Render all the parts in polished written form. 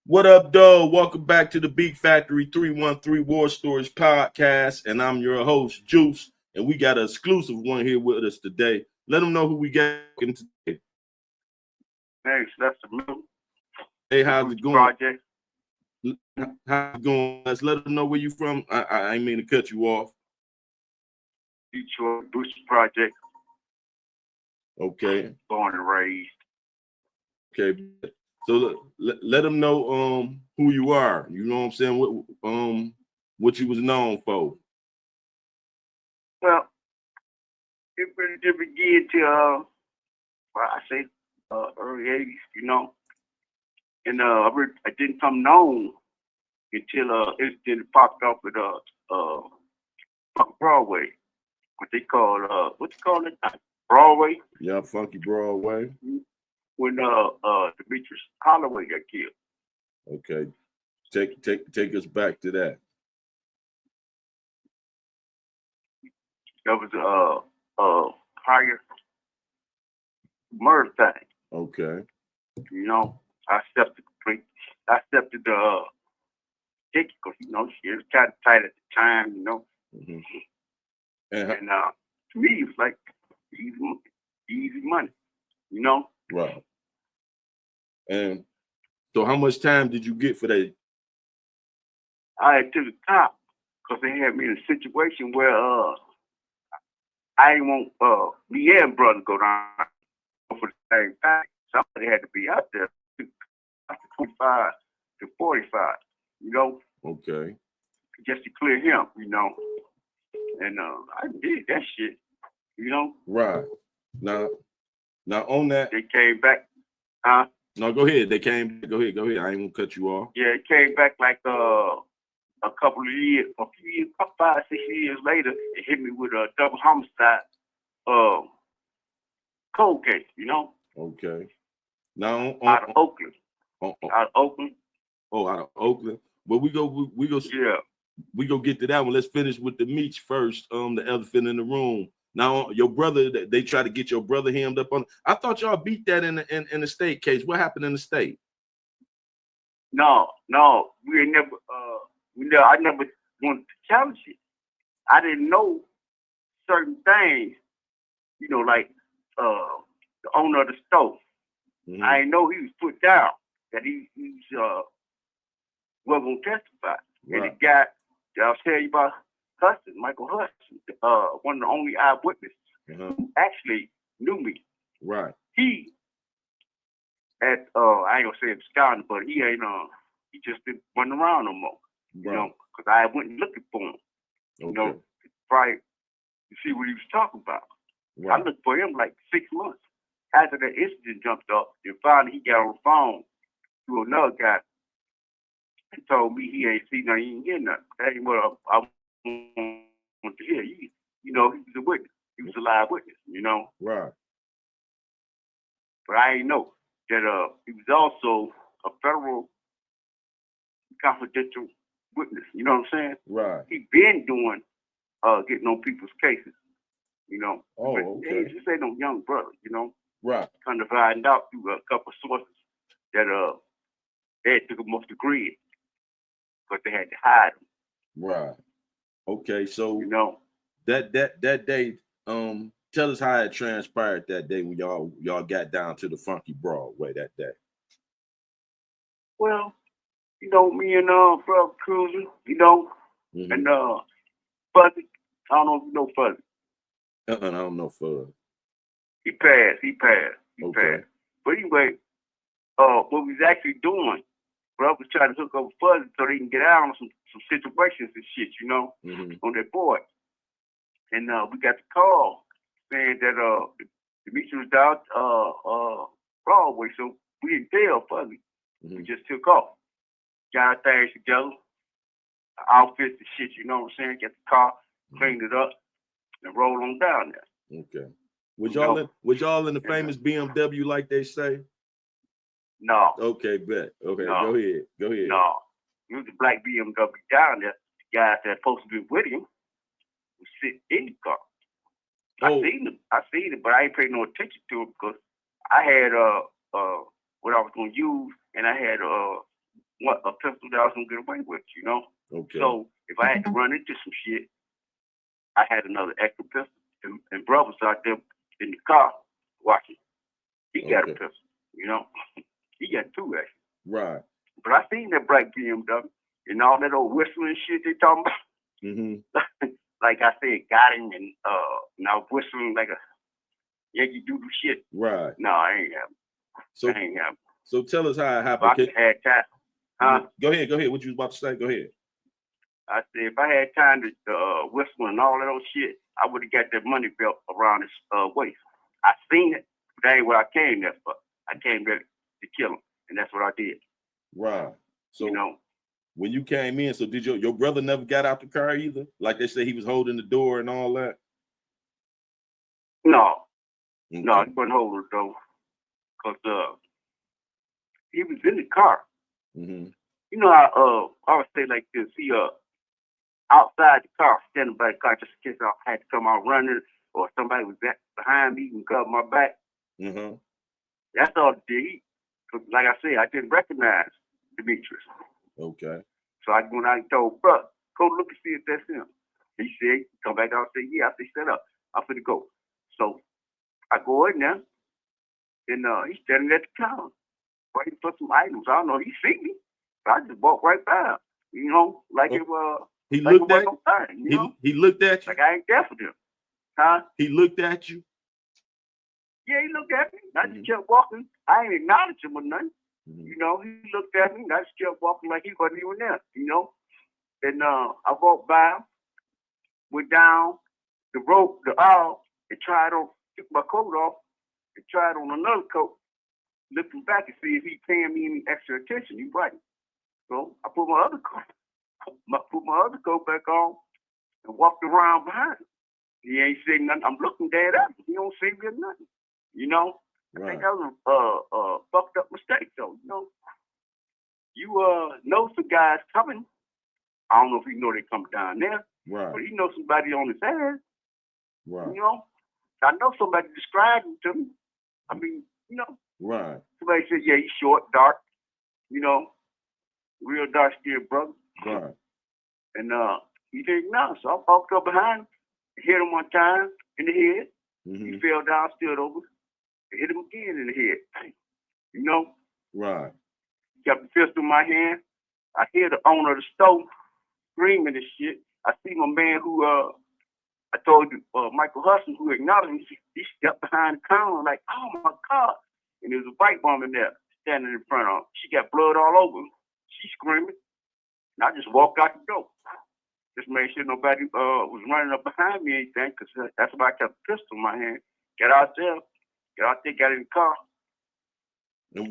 What up, dog? Welcome back to the Beat Factory 313 War Stories podcast, and I'm your host, Juice, and we got an exclusive one here with us today. Let them know who we got today. Thanks, that's the middle. Hey, how's it going? Project. How's it going? Let's let them know where you from. I ain't mean to cut you off. Detroit Booster Project. Okay. Born and raised. Okay. So let them know who you are. You know what I'm saying? What you was known for. Well, it really did begin to I say early '80s, you know, and I didn't come known until it popped up at Broadway. What they call it? Broadway. Yeah, Funky Broadway. When Demetrius Holloway got killed. Okay. Take us back to that. That was a higher murder thing. Okay. You know, I stepped to the ticket because she was kind of tight at the time. Mm-hmm. And to me it was like easy money. Right. And so, how much time did you get for that? I had to the top because they had me in a situation where I didn't want me and brother go down for the same time. Somebody had to be out there after 25 to 45, Okay. just to clear him, And I did that shit, Right. Now on that. They came back, huh? No, go ahead. They came. Go ahead. I ain't gonna cut you off. Yeah, it came back like a couple of years, a few years, about 5, 6 years later. It hit me with a double homicide, cold case, Okay. Now out of Oakland. Out of Oakland. Oh, out of Oakland. Well, we go. Yeah. We go get to that one. Let's finish with the Meech first. The elephant in the room. Now, your brother, they try to get your brother hemmed up on. I thought y'all beat that in the state case. What happened in the state? No, we ain't never. I never wanted to challenge it. I didn't know certain things. Like the owner of the store. Mm-hmm. I didn't know he was put down. That he's wasn't gonna testify. Right. And the guy that I'll tell you about Hudson, Michael Hudson, one of the only eyewitnesses who actually knew me. Right. He I ain't gonna say absconded, but he ain't he just didn't run around no more. Right. Because I went looking for him. Okay. Probably to see what he was talking about. Right. I looked for him like 6 months after that incident jumped up, and finally he got on the phone to another guy and told me he ain't seen nothing, he ain't hear nothing. That ain't what I want to hear. He was a witness. He was a live witness, Right. But I didn't know that he was also a federal confidential witness. You know what I'm saying? Right. He been doing getting on people's cases. Oh, but okay. He just ain't no young brother. Right. Kind of find out through a couple of sources that they took him off the grid because they had to hide him. Right. Okay. So that day, tell us how it transpired that day when y'all got down to the Funky Broadway that day. Well, me and brother cruising, mm-hmm. and Fuzzy. I don't know if you know Fuzzy. I don't know Fuzzy. He passed. But anyway, what we was actually doing, bro, was trying to hook up with Fuzzy so they can get out on some situations and shit, mm-hmm. on their board. And we got the call saying that Meech was down Broadway, so we didn't tell Fuzzy. Mm-hmm. We just took off. Got our things together, outfits and shit, you know what I'm saying? Get the car, cleaned it up, and roll on down there. Okay. Was y'all in the famous BMW like they say? No. Okay, bet. Okay, no. Go ahead. No. It was a black BMW down there. The guys that supposed to be with him was sitting in the car. Oh. I seen it, but I ain't paying no attention to it because I had what I was gonna use, and I had what a pistol that I was gonna get away with, you know. Okay. So if I had to run into some shit, I had another extra pistol. And brothers out there in the car watching. He got a pistol, you know. He got two actually. Right. But I seen that black BMW and all that old whistling shit they talking about. Mm-hmm. Like I said, got him and now whistling like a Yankee Doodle shit. Right. No, I ain't have him. So, I ain't have him. So tell us how it happened. If I had time. Huh? Go ahead. What you was about to say? Go ahead. I said if I had time to whistle and all that old shit, I would have got that money belt around his waist. I seen it, but that ain't what I came there for. I came there to kill him, and that's what I did. Right. So you know, when you came in, so did your brother never got out the car either? Like they said he was holding the door and all that? No. Okay. No, he wasn't holding the door. Because he was in the car. Mm-hmm. You know, I always say like this. He outside the car, standing by the car, just in case I had to come out running or somebody was behind me and cover my back. Mm-hmm. That's all it did. Like I said, I didn't recognize Demetrius. Okay. So I went out and told, bro, go look and see if that's him. He said, come back out and say, yeah. I said, shut up. I'm finna go. So I go in there, and he's standing at the counter, waiting for some items. I don't know. He see me. But I just walked right by him. You know, like it was. He like looked at you. You know? He looked at you. Like I ain't there for them. Huh? He looked at you. Yeah, he looked at me. I just kept walking. I ain't acknowledged him or nothing. Mm-hmm. You know, he looked at me. And I just kept walking like he wasn't even there. You know. And I walked by him, went down the rope, the aisle, and tried on, took my coat off, and tried on another coat, looking back and see if he paying me any extra attention. He right. So I put my other coat back on and walked around behind him. He ain't saying nothing. I'm looking dead at him. He don't see me or nothing. You know? Right. I think that was a fucked up mistake though, you know. You know some guys coming. I don't know if he know they come down there. Right. But he knows somebody on his ass. Right. You know? I know somebody described him to me. I mean, you know. Right. Somebody said, yeah, he's short, dark, you know, real dark skinned brother. Right. And he didn't know. So I walked up behind him, hit him one time in the head. Mm-hmm. He fell down, stood over, hit him again in the head. You know? Right. Got the pistol in my hand. I hear the owner of the store screaming and shit. I see my man who I told you, Michael Hudson, who acknowledged me, he stepped behind the counter like, oh my God. And there was a white woman there standing in front of him. She got blood all over him. She screaming. And I just walked out the door. Just made sure nobody was running up behind me or anything, because that's why I kept a pistol in my hand. Got out there, got in the car. And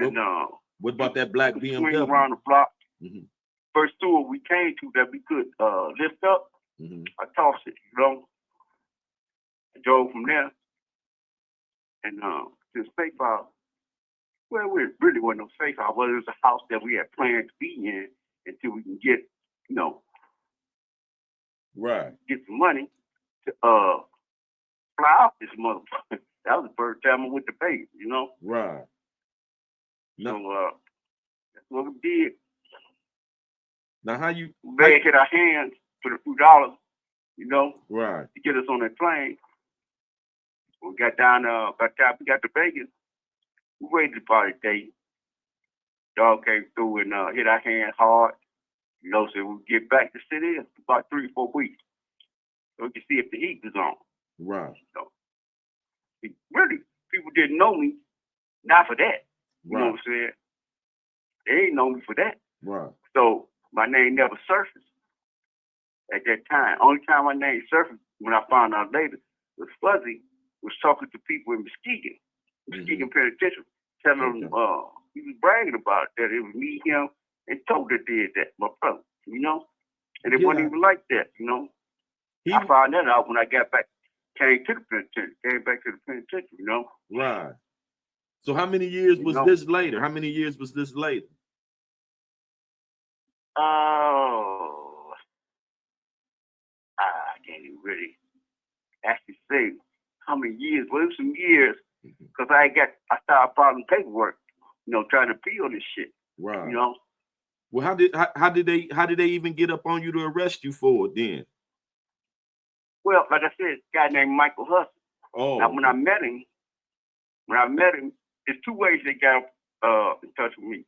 what about that black BMW? Swing around the block. Mm-hmm. First tour we came to that we could lift up, mm-hmm. I tossed it, you know. I drove from there and to the safe house. Well, it really wasn't no safe house. Well, it was a house that we had planned to be in until we can get, you know, right, get some money to fly out this motherfucker. That was the first time I went to Vegas, you know. Right. No. So that's what we did. Now, how you hit our hands for the $2, you know, right, to get us on that plane. We got down, by the time we got to Vegas, we waited about a day. Dog came through and hit our hands hard. You know, so we get back to city in about 3 or 4 weeks. So we could see if the heat was on. Right. So really, people didn't know me, not for that. You know what I'm saying? They ain't know me for that. Right. So my name never surfaced at that time. Only time my name surfaced when I found out later was Fuzzy was talking to people in Muskegon Penitentiary, telling them he was bragging about it, that it was me, him, and Toe that did that, my brother, you know? And it wasn't even like that, you know? I found that out when I got back, came back to the penitentiary, you know? Right. So how many years was this later? How many years was this later? Oh, I can't even really actually say how many years. Well, it was some years because I started filing paperwork, you know, trying to appeal this shit. Right. You know, Well, how did they even get up on you to arrest you for it then? Well, like I said, a guy named Michael Hudson. Oh, Now, when I met him, there's two ways they got in touch with me.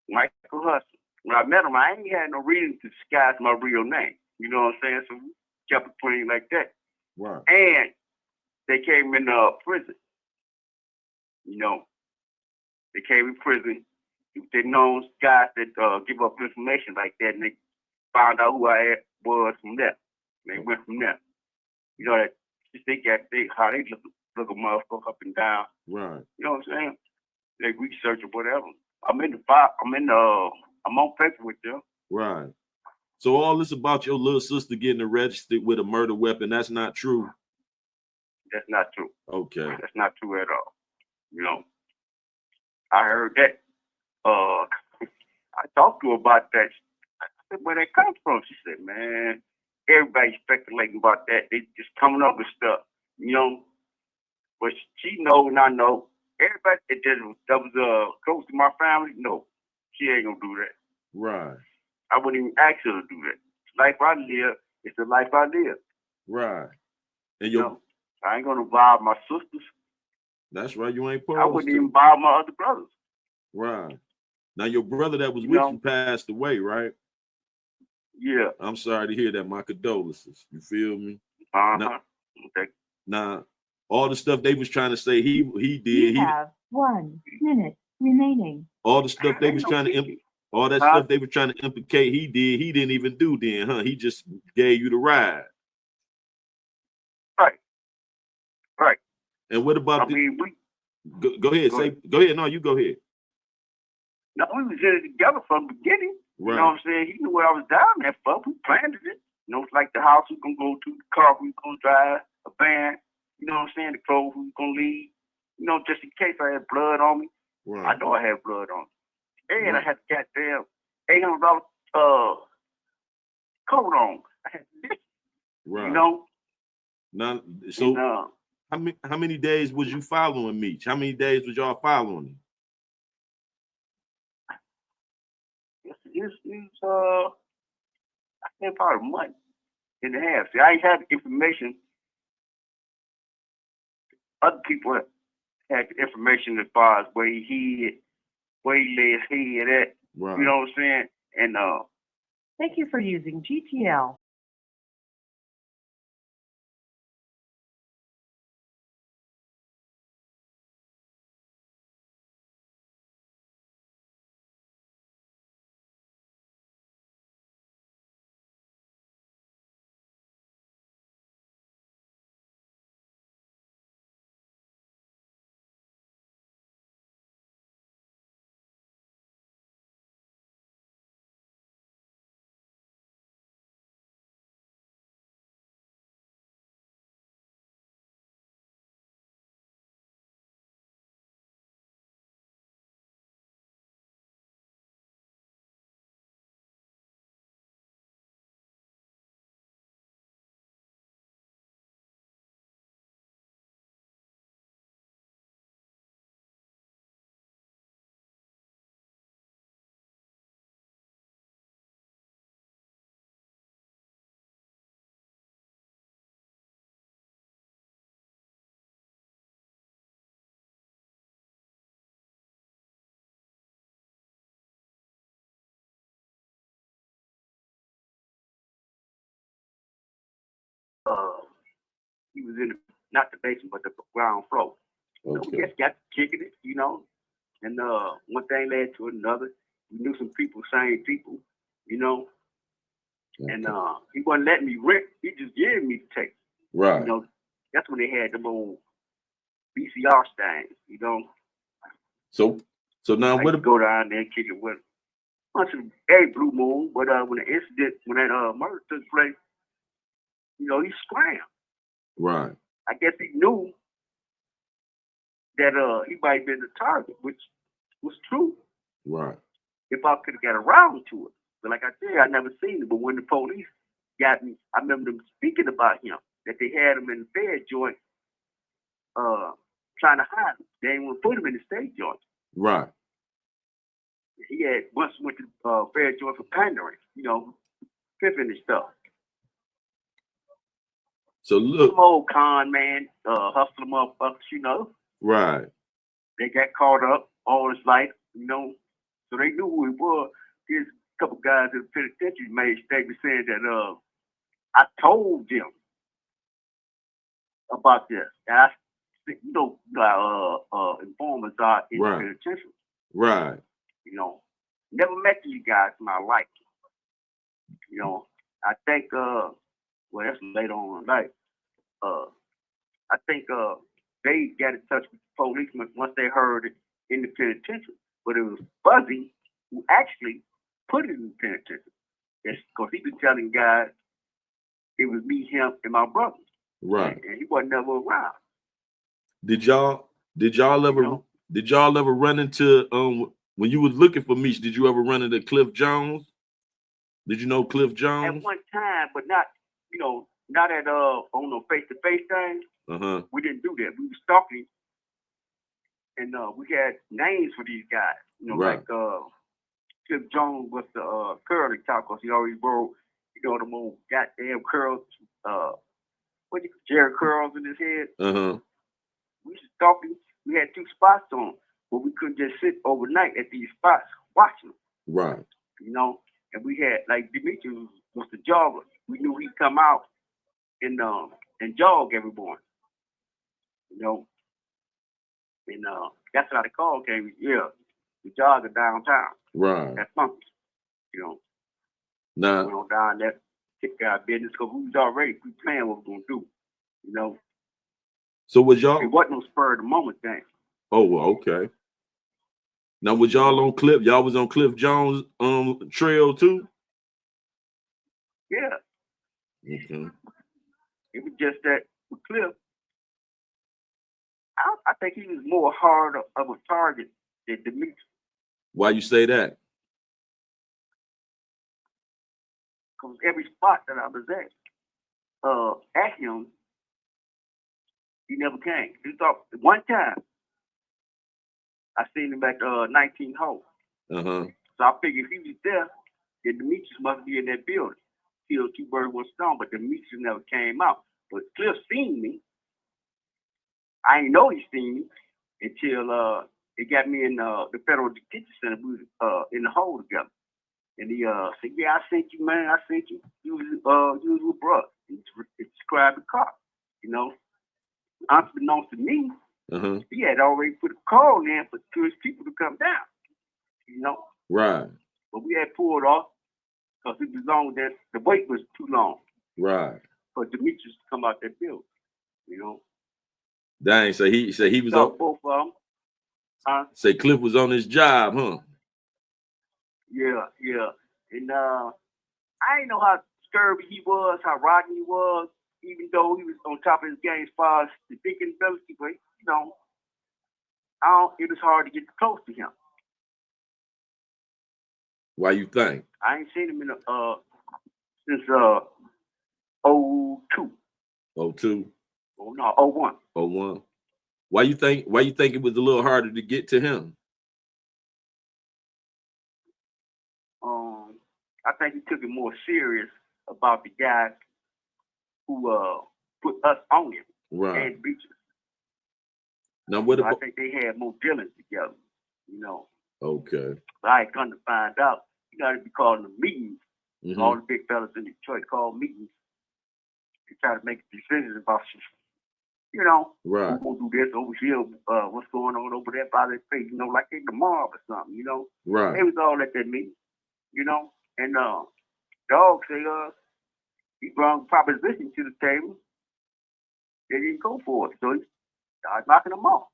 Michael Hudson. When I met him, I ain't had no reason to disguise my real name. You know what I'm saying? So we kept it plain like that. right. And they came in prison. You know, they came in prison. They known guys that give up information like that, and they found out who I was from there. And they went from there. You know that how they look a motherfucker up and down. Right. You know what I'm saying? They research or whatever. I'm on paper with them. Right. So all this about your little sister getting arrested with a murder weapon, that's not true. That's not true. Okay. That's not true at all. You know, I heard that. I talked to her about that. I said, where that come from? She said, man, everybody's speculating about that. They just coming up with stuff, you know. But she knows and I know. Everybody that was close to my family, no, she ain't gonna do that. Right. I wouldn't even ask her to do that. The life I live, it's the life I live. Right. And you know, I ain't gonna involve my sisters. That's right. You ain't supposed I wouldn't to. even involve my other brothers. Right. Now your brother that was with you passed away, right? Yeah. I'm sorry to hear that. My condolences. You feel me? Uh-huh. Okay. Now, all the stuff they was trying to say he did. You have 1 minute remaining. All the stuff they was trying to all that stuff they were trying to implicate he did. He didn't even do then, huh? He just gave you the ride. Right. Right. And what about go ahead. Go ahead. No, you go ahead. No, we was in it together from the beginning. Right. You know what I'm saying? He knew what I was down there for. We planned it. You know, it's like the house we gonna go to, the car we gonna drive, a van. You know what I'm saying? The clothes we gonna leave. You know, just in case I had blood on me. Right. I know I had blood on me. And I had the goddamn $800 coat on. I had this. Right. You know? Now, so how many days was you following Meech? How many days was y'all following him? I think probably a month and a half. See, I ain't had the information. Other people had the information as far as where he lay his head at. Right. You know what I'm saying? And thank you for using GTL. he was in not the basement but the ground floor. Okay. So we just got kicking it, you know. And one thing led to another. We knew some people, same people, you know. Okay. And he wasn't letting me rent. He just gave me the tape. Right. You know, that's when they had them old VCR stands, you know. So now I would go down there and kick it with him. Once a blue moon, but when that murder took place, you know, he scrammed. Right. I guess he knew that he might have been the target, which was true. Right. If I could have got around to it. But like I said, I never seen it. But when the police got me, I remember them speaking about him, that they had him in the Fed joint trying to hide him. They didn't want to put him in the state joint. Right. He had once went to Fair Joy for pandering, pimping and stuff. So look, Some old con man, hustler motherfuckers, right, they got caught up all his life, so they knew who he was. There's a couple guys in the penitentiary made a statement saying that I told them about this. And I, informers are in the Right. penitentiary. right, Never met these guys in my life. I think well, that's later on in life. I think they got in touch with the police once they heard it in the penitentiary. But it was Fuzzy who actually put it in the penitentiary. Because he been telling guys it was me, him, and my brother. right. And he wasn't never around. Did y'all ever run into when you was looking for Meech? Did you ever run into Cliff Jones? Did you know Cliff Jones? At one time, but not not at on no face to face thing. We didn't do that. We was stalking, and we had names for these guys. Right. Like Cliff Jones was the curly top, because he always wore them old goddamn curls. Jerry curls in his head. We was stalking. We had 2 spots on, but we couldn't just sit overnight at these spots watching them. Right. And we had, like, Demetrius was the jogger. We knew he'd come out and jog every morning. And that's how the call came. Yeah, the jogger downtown. Right. That's funky. Nah. Went on down there, kick our business, because we was already pre-planned what we were going to do. So was y'all? It wasn't no spur of the moment thing. Oh, well, okay. Now was y'all on Cliff? Y'all was on Cliff Jones trail too? Yeah. Okay. It was just that with Cliff, I think he was more hard of a target than Demetrius. Why you say that? Because every spot that I was at him, he never came. He thought one time I seen him at 19 hole. So I figured if he was there, then Demetrius must be in that building. Kill 2 birds with 1 stone, but Demetrius never came out. But Cliff seen me. I didn't know he seen me until it got me in the federal detention center. We was in the hole together. And he said, "Yeah, I sent you, man. I sent you. You was with bro." He described the car. Unbeknownst to me, he had already put a call in to his people to come down. Right. But we had pulled off because it was long that the wait was too long. Right. For Demetrius to come out that building. Dang. So he was So on both of them. Say Cliff was on his job, huh? Yeah. And I didn't know how scurvy he was, how rotten he was, even though he was on top of his game as far as the thinking ability, but it was hard to get close to him. Why you think? I ain't seen him since 02. 02? Oh no, 01. 01. Why you think it was a little harder to get to him? I think he took it more serious about the guys who put us on him. Right. And Beaches. Now what about? I think they had more dealings together. Okay. But I come to find out, you got to be calling them meetings. All the big fellas in Detroit call meetings. They try to make decisions about right. Who gonna do this over here? What's going on over there by their face? Like they the mob or something. Right. They was all at that meeting. And Dog say he brought proposition to the table. They didn't go for it, so he started knocking them off.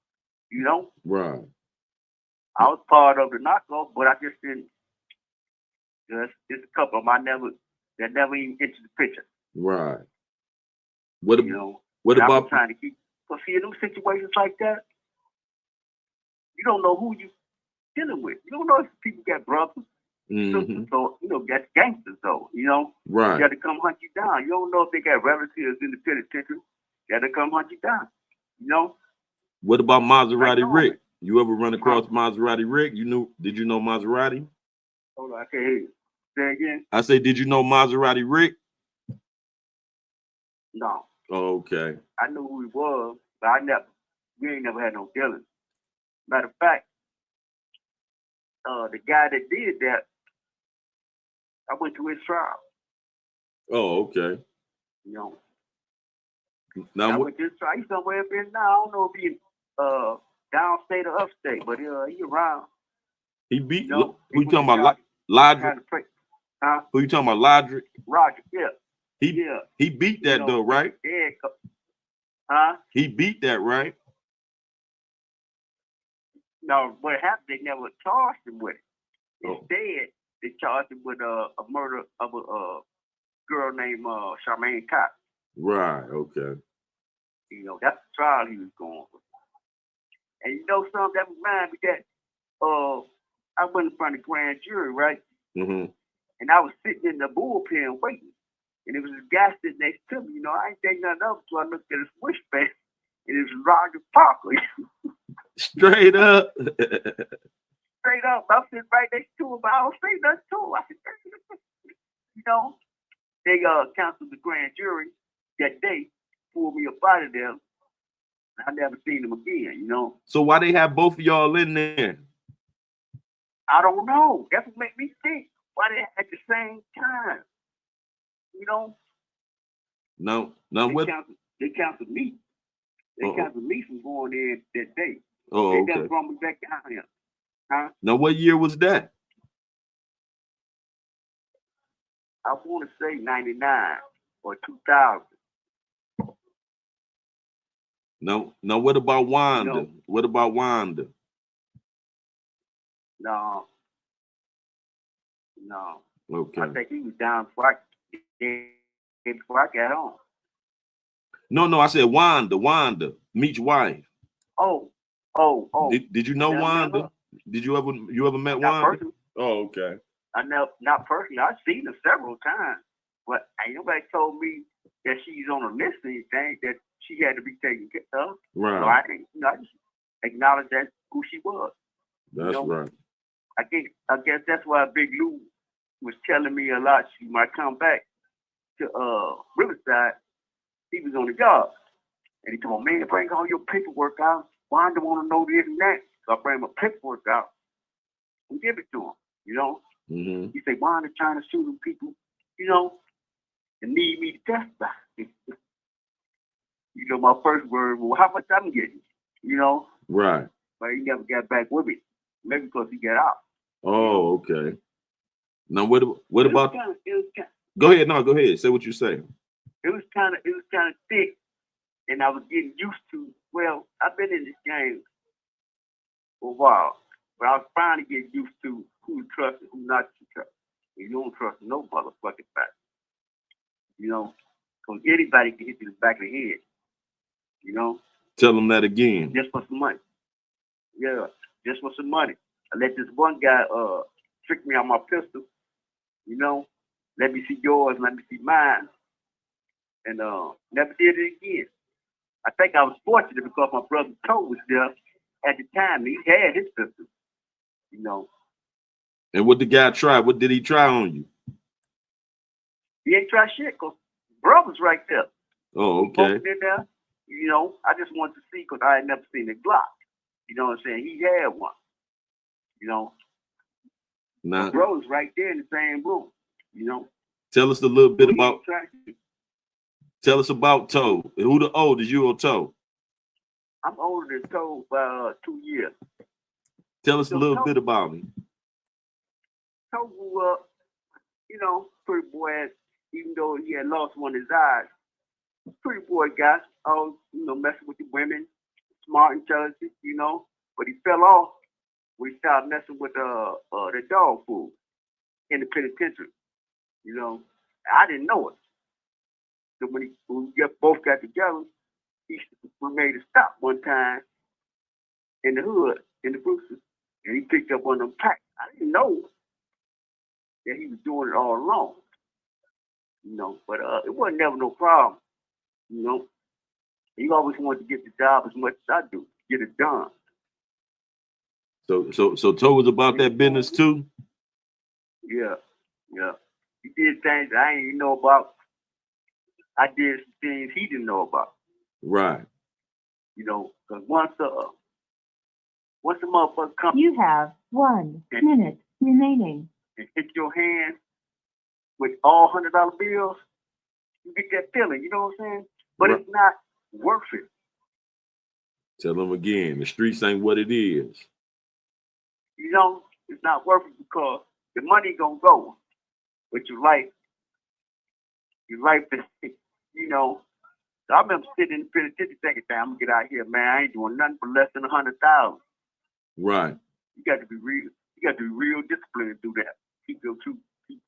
Right. I was part of the knockoff, but I just didn't. Just a couple of them that never even entered the picture. Right. What What about? I'm trying to keep. Because see, in those situations like that, you don't know who you dealing with. You don't know if people got brothers, sisters, or got gangsters though. Right. They got to come hunt you down. You don't know if they got relatives in the penitentiary. Got to come hunt you down. What about Maserati like Rick? You ever run across Maserati Rick? Did you know Maserati? Hold on, I can't hear you. Say again? I say, did you know Maserati Rick? No. Oh, okay. I knew who he was, but we ain't never had no dealings. Matter of fact, the guy that did that, I went to his trial. Oh, okay. You know. Now I went to his trial. He's somewhere up in now. I don't know if he's downstate or upstate, but he around. He beat. You know, who you talking about? Lodrick? Huh? Who you talking about? Lodrick? Roger, yeah. He beat that though, right? Yeah. Huh? He beat that, right? No, what happened? They never charged him with it. Oh. Instead, they charged him with a murder of a girl named Charmaine Cox. Right. Okay. You know, that's the trial he was going for. And you know something that reminded me that I went in front of the grand jury, right? Mm-hmm. And I was sitting in the bullpen waiting. And there was this guy sitting next to me. You know, I ain't think nothing of it, so I looked at his wishband, and it was Roger Parker. Straight up. Straight up. I'm sitting right next to him, but I don't say nothing to him. I said, you know, they canceled the grand jury that day, pulled me up out of there. I never seen him again, you know. So why they have both of y'all in there? I don't know. That's what made me think. Why they at the same time? You know? No, they canceled me. They canceled me from going in that day. Oh, they okay. never brought me back down here. Huh? Now, what year was that? I want to say 99 or 2000. No, what about Wanda? No. What about Wanda? No. Okay. I think he was down before I got home. No, I said Wanda, Meech's wife. Oh. Did you know Wanda? Did you ever met Not Wanda? personally. Oh, okay. Not personally. I've seen her several times, but ain't nobody told me that she's on a list or anything that she had to be taken care of. Right. So I just acknowledge that who she was. That's right. I guess that's why Big Lou was telling me a lot. She might come back to Riverside. He was on the job, and he told me, "Man, bring all your paperwork out. Wanda want to know this and that." So I bring my paperwork out and give it to him. You know. Mm-hmm. He said, "Wanda trying to sue them people, you know, and need me to testify." You know, my first word, well, how much I'm getting, you know? Right. But he never got back with me. Maybe because he got out. Oh, okay. Now, what about? Go ahead. No, go ahead. Say what you say. It was kind of thick, and I was getting used to. Well, I've been in this game for a while, but I was finally getting used to who to trust and who not to trust. And you don't trust no motherfucking fact. You know, because anybody can hit you in the back of the head. You know? Tell them that again. Just for some money. Yeah, just for some money. I let this one guy trick me on my pistol. You know? Let me see yours, let me see mine. And never did it again. I think I was fortunate because my brother Toe was there at the time. He had his pistol. You know? And what the guy try? What did he try on you? He ain't try shit because brother's right there. Oh, okay. In there. You know, I just wanted to see because I had never seen a Glock. You know what I'm saying? He had one. You know? Nah. The bro's right there in the same room. You know? Tell us a little bit about. Tell us about Toe. Who the oldest, you or Toe? I'm older than Toe by 2 years. Tell us a little bit about him. Toe grew up, you know, pretty boy, even though he had lost one of his eyes. Pretty boy guy, always, you know, messing with the women, smart, intelligent, you know. But he fell off when he started messing with the dog food in the penitentiary, you know. I didn't know it. So when we both got together, we made a stop one time in the hood, in the Brewsters, and he picked up one of them packs. I didn't know that he was doing it all along, you know. But it wasn't never no problem, you know. He always wanted to get the job as much as I do, get it done. So told us about that business too. Yeah. He did things I ain't even know about. I did some things he didn't know about. Right. Because once a motherfucker comes You have 1 minute remaining. and hit your hand with all $100 bills, you get that feeling. You know what I'm saying? But Right. it's not worth it. Tell them again, the streets ain't what it is. It's not worth it because the money gonna go, but your life is, So I remember sitting in the penitentiary thinking, I'm gonna get out here, man. I ain't doing nothing for less than 100,000. Right. You got to be real. You got to be real disciplined to do that. Keep your truth. If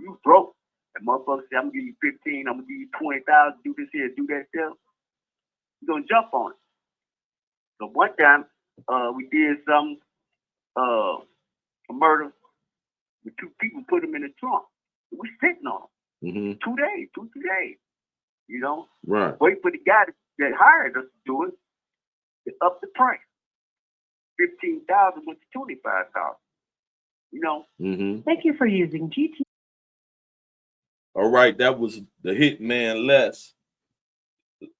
you broke, and motherfucker say, I'm gonna give you 15, I'm gonna give you 20,000, do this here, do that there, you're gonna jump on it. So one time, we did some a murder with 2 people, put them in the trunk. We sitting on them. Mm-hmm. 2 days, 2-3 days. Right. Wait for the guy that hired us to do it to up the price. 15,000 went to 25,000. Mm-hmm. Thank you for using GTL. All right, that was the hitman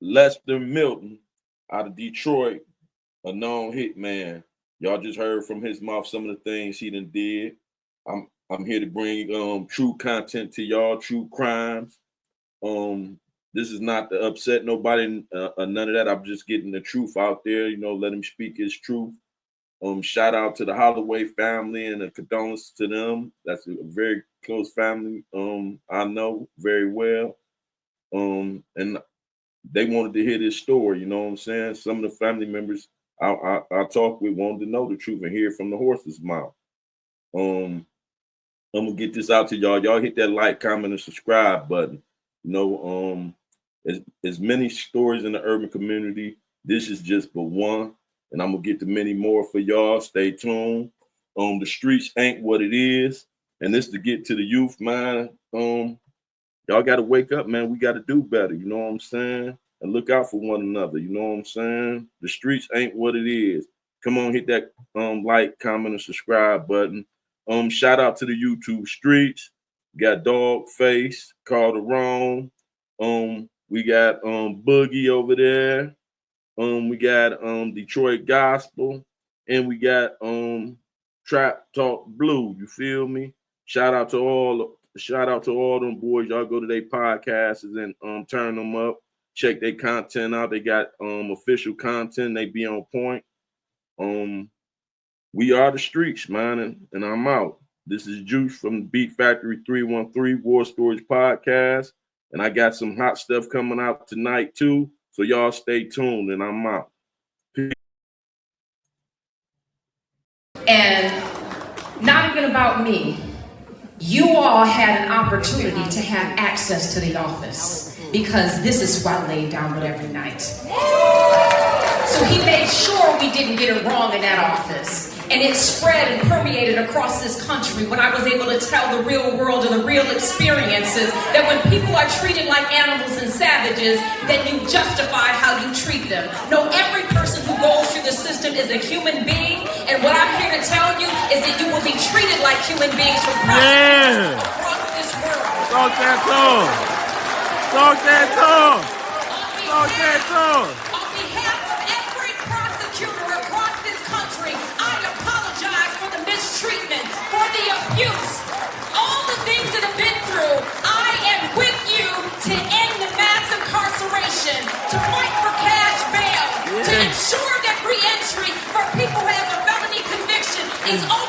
Lester Milton out of Detroit, a known hitman. Y'all just heard from his mouth some of the things he done did. I'm here to bring true content to y'all, true crimes. This is not to upset nobody, none of that. I'm just getting the truth out there. Let him speak his truth. Shout out to the Holloway family and a condolence to them. That's a very close family. I know very well. And they wanted to hear this story. You know what I'm saying? Some of the family members I talked with wanted to know the truth and hear from the horse's mouth. I'm gonna get this out to y'all. Y'all hit that like, comment, and subscribe button. As many stories in the urban community. This is just but one. And I'm gonna get to many more for y'all. Stay tuned. The streets ain't what it is, and this to get to the youth, man. Y'all gotta wake up, man. We gotta do better. You know what I'm saying? And look out for one another. You know what I'm saying? The streets ain't what it is. Come on, hit that like, comment, and subscribe button. Shout out to the YouTube streets. We got Dog Face, Calderon. We got Boogie over there. We got Detroit Gospel, and we got Trap Talk Blue. You feel me? Shout out to all them boys. Y'all go to their podcasts and turn them up. Check their content out. They got official content. They be on point. We are the streets, man, and I'm out. This is Juice from the Beat Factory 313 War Stories Podcast, and I got some hot stuff coming out tonight too. So y'all stay tuned, and I'm out. Peace. And not even about me. You all had an opportunity to have access to the office because this is who I laid down with every night. So he made sure we didn't get it wrong in that office. And it spread and permeated across this country when I was able to tell the real world and the real experiences that when people are treated like animals and savages, then you justify how you treat them. No, every person who goes through the system is a human being, and what I'm here to tell you is that you will be treated like human beings from across this world. Talk that talk. Talk that talk. Talk that talk. On behalf of every prosecutor across this country, I apologize for the mistreatment, for the abuse, all the things that have been through. I am with you to end the mass incarceration, to fight for cash bail, to ensure that re-entry for people who have a felony conviction is over.